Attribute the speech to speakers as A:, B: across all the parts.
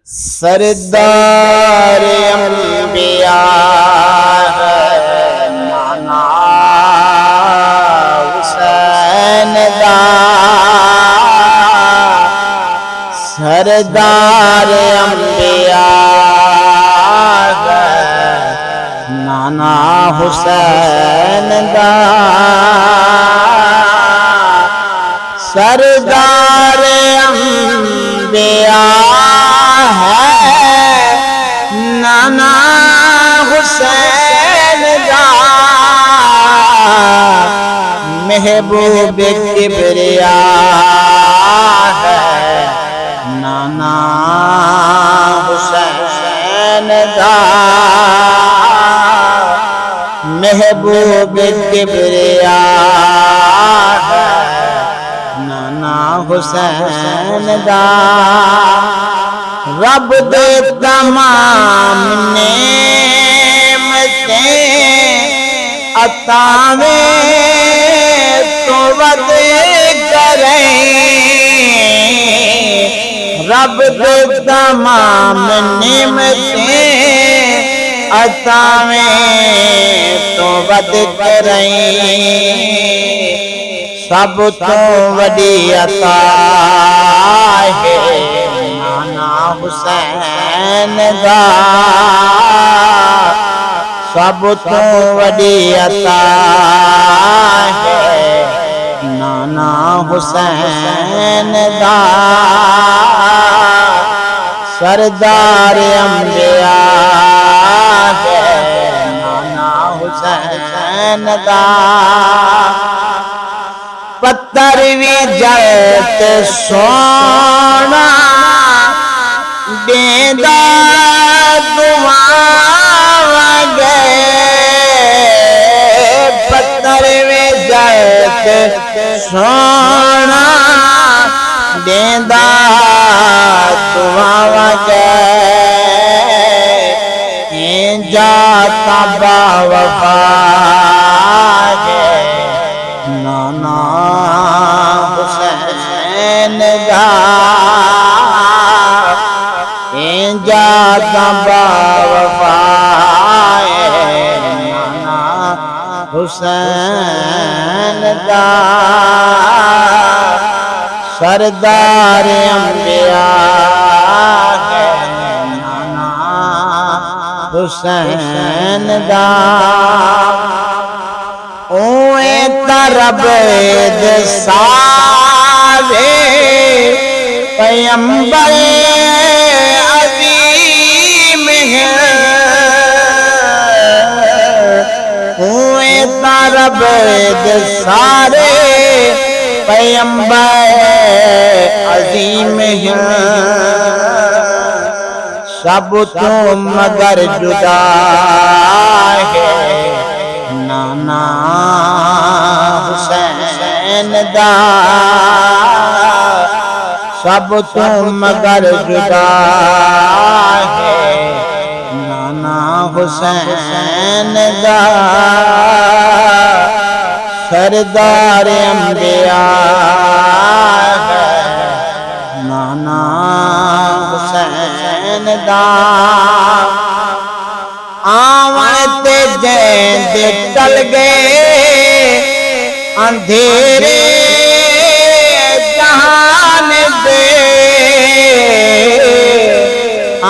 A: سردار انبیاء ہے نانا حسین دا، سردار انبیاء ہے نانا حسین دا، سردار انبیاء ہے نانا حسین دا، محبوب کبریاء ہے نانا حسین دا، محبوب کبریاء ہے نانا حسین دا، رب دے تمام نعمتیں عطاویں تو ود کریں، رب دے تمام نعمتیں عطاویں تو ود کریں، سب تو وڈی عطا ہے نانا حسین دا، سب تو وڈی عطا ہے نانا حسین دا، سردار انبیاء ہے نانا حسین دا، پتر بھی جلت سونا دیندا دعا گئے، پتر بھی جلت سونا دیندا دعا گئے، جاتا با وفا نانا حسین دا، جاتا با وفا نانا حسین دا، سردار انبیاء ہے نانا حسین دا، اوے طرب دے سارے پیمبر عظیم ہیں، اوے طرب دے سارے پیمبر عظیم ہیں، سب تو مگر جدا ہے نانا حسین دا، سب تو مگر جدا ہے نانا حسین دا، سردار انبیاء ہے نانا حسین دا، آوان تے جیند ٹل گئے اندھیرے جہان دے،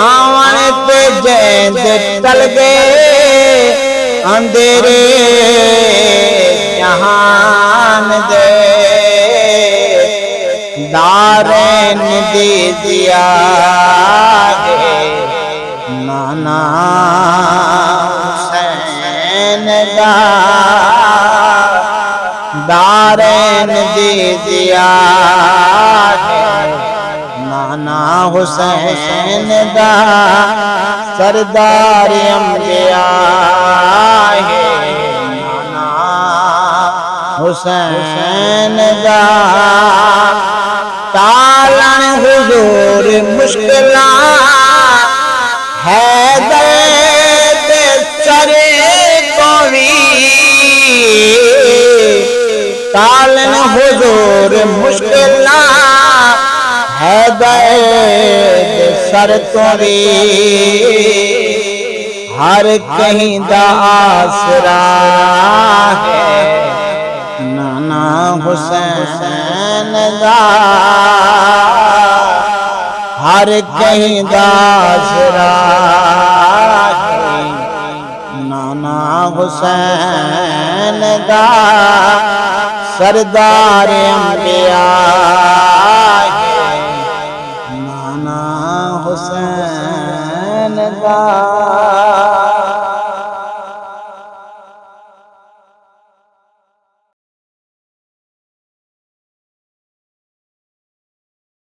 A: آوان تے جیند ٹل گئے اندھیرے جہان دے، دارین دی دیا ہے نانا حسین دا، دارین دی دیا ہے نانا حسین دا، سردار انبیاء ہے نانا حسین دا، تالن حضور مشکلات حیدر دے سرے کوئی، تالن حضور مشکلات حیدر سر تو بھی ہر کہیں دا آسرا ہے نانا حسین دا ہر کہیں دا آسرا ہے نانا حسین دا سردار انبیاء ہے نانا حسین دا